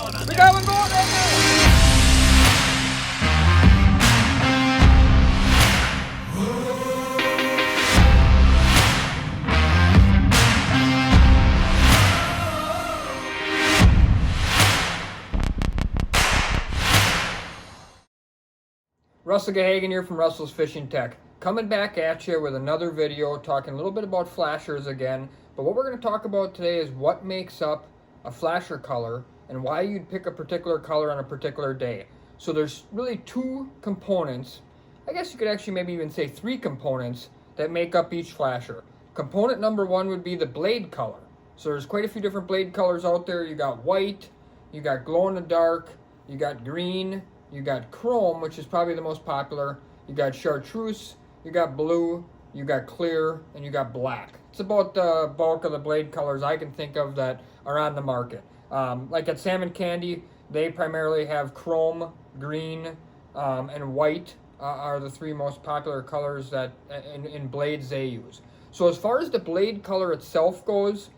going on We there? got one going right now. Russell Gahagan here from Russell's Fishing Tech. Coming back at you with another video talking a little bit about flashers again. But what we're going to talk about today is what makes up a flasher color and why you'd pick a particular color on a particular day. So there's really two components, I guess you could actually maybe even say three components that make up each flasher. Component number one would be the blade color. So there's quite a few different blade colors out there. You got white, you got glow in the dark, you got green, you got chrome, which is probably the most popular. You got chartreuse, you got blue, you got clear, and you got black. It's about the bulk of the blade colors I can think of that are on the market. Like at Salmon Candy, they primarily have chrome, green, and white are the three most popular colors that in blades they use. So as far as the blade color itself goes,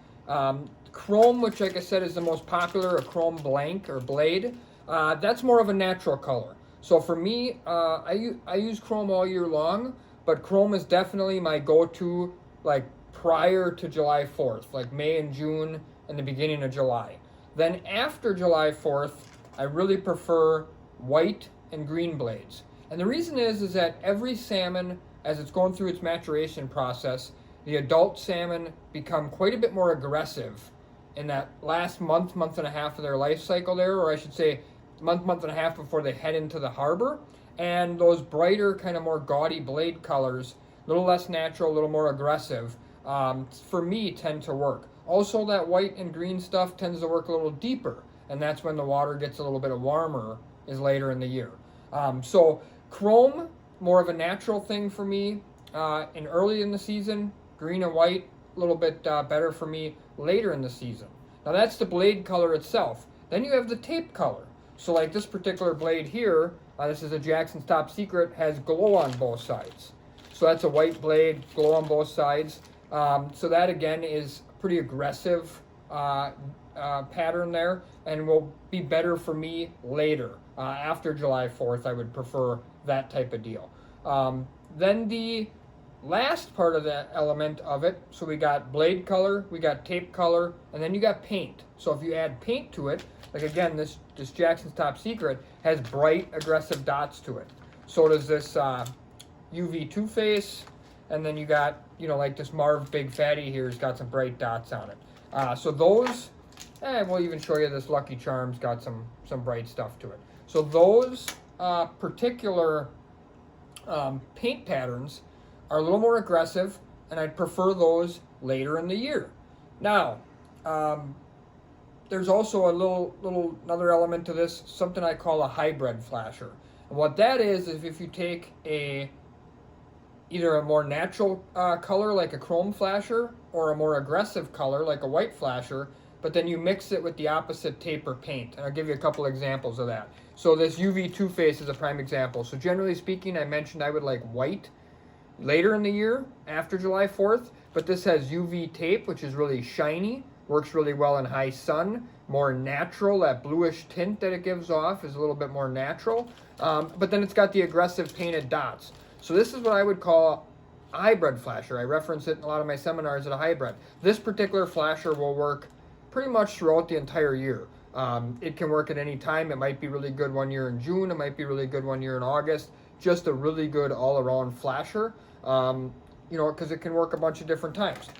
chrome, which like I said is the most popular, a chrome blank or blade, that's more of a natural color. So for me, I use chrome all year long, but chrome is definitely my go-to like prior to July 4th, like May and June and the beginning of July. Then after July 4th, I really prefer white and green blades. And the reason is that every salmon, as it's going through its maturation process, the adult salmon become quite a bit more aggressive in that last month, month and a half of their life cycle there, or I should say month and a half before they head into the harbor. And those brighter, kind of more gaudy blade colors, a little less natural, a little more aggressive, for me tend to work. Also, that white and green stuff tends to work a little deeper, and that's when the water gets a little bit warmer, is later in the year. So chrome, more of a natural thing for me in early in the season. Green and white, a little bit better for me later in the season. Now that's the blade color itself. Then you have the tape color. So like this particular blade here, this is a Jackson's Top Secret, has glow on both sides. So that's a white blade, glow on both sides. So that again is a pretty aggressive pattern there, and will be better for me later. After July 4th, I would prefer that type of deal. Then the last part of that element of it, so we got blade color, we got tape color, and then you got paint. So if you add paint to it, like again, this Jackson's Top Secret has bright, aggressive dots to it. So does this UV Two Face, and then you got, you know, like this Marv Big Fatty here has got some bright dots on it. So those, we'll even show you this Lucky Charms got some bright stuff to it. So those particular paint patterns are a little more aggressive, and I'd prefer those later in the year. Now, there's also another element to this, something I call a hybrid flasher. And what that is if you take either a more natural color like a chrome flasher or a more aggressive color like a white flasher, but then you mix it with the opposite tape or paint. And I'll give you a couple examples of that. So this UV Two Face is a prime example. So generally speaking, I mentioned I would like white later in the year after July 4th, but this has UV tape, which is really shiny, works really well in high sun, more natural. That bluish tint that it gives off is a little bit more natural, but then it's got the aggressive painted dots. So this is what I would call a hybrid flasher. I reference it in a lot of my seminars as a hybrid. This particular flasher will work pretty much throughout the entire year. It can work at any time. It might be really good one year in June, it might be really good one year in August. Just a really good all-around flasher, you know, because it can work a bunch of different times.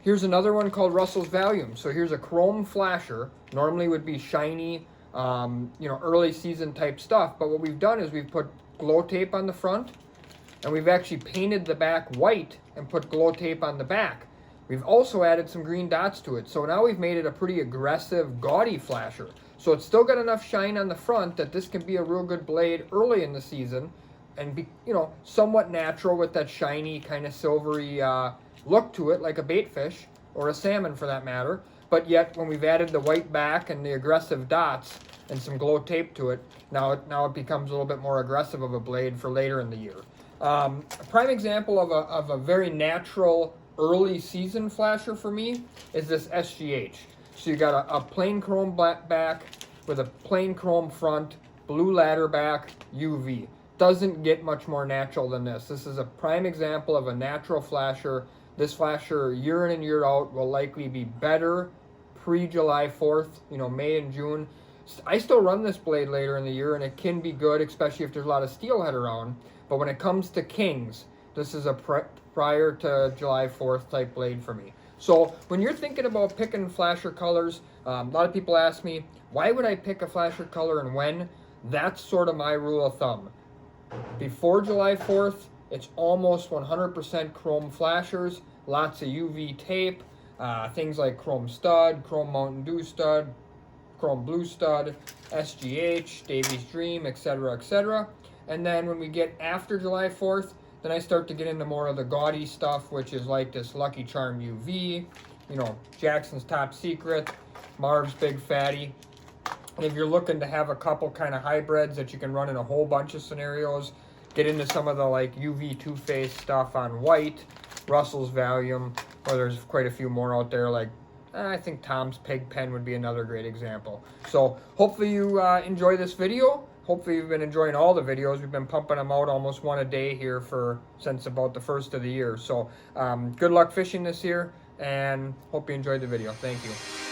Here's another one called Russell's Valium. So here's a chrome flasher. Normally would be shiny, you know, early season type stuff. But what we've done is we've put glow tape on the front, and we've actually painted the back white and put glow tape on the back. We've also added some green dots to it. So now we've made it a pretty aggressive, gaudy flasher. So it's still got enough shine on the front that this can be a real good blade early in the season and be, you know, somewhat natural with that shiny, kind of silvery look to it, like a bait fish or a salmon for that matter. But yet, when we've added the white back and the aggressive dots and some glow tape to it, now it becomes a little bit more aggressive of a blade for later in the year. A prime example of a very natural early season flasher for me is this SGH. So you got a plain chrome black back, with a plain chrome front, blue ladder back, UV. Doesn't get much more natural than this. This is a prime example of a natural flasher. This flasher year in and year out will likely be better pre-July 4th, you know, May and June. I still run this blade later in the year and it can be good, especially if there's a lot of steelhead around. But when it comes to kings, this is a prior to July 4th type blade for me. So when you're thinking about picking flasher colors, a lot of people ask me, why would I pick a flasher color and when? That's sort of my rule of thumb. Before July 4th, it's almost 100% chrome flashers, lots of UV tape, things like chrome stud, chrome Mountain Dew stud, chrome blue stud, SGH, Davy's Dream, etc., etc. And then when we get after July 4th, then I start to get into more of the gaudy stuff, which is like this Lucky Charm UV, you know, Jackson's Top Secret, Marv's Big Fatty. And if you're looking to have a couple kind of hybrids that you can run in a whole bunch of scenarios, get into some of the like UV two-phase stuff on white, Russell's Valium, or there's quite a few more out there like I think Tom's Pig Pen would be another great example. So hopefully you enjoy this video. Hopefully you've been enjoying all the videos. We've been pumping them out almost one a day here since about the first of the year. So good luck fishing this year and hope you enjoyed the video. Thank you.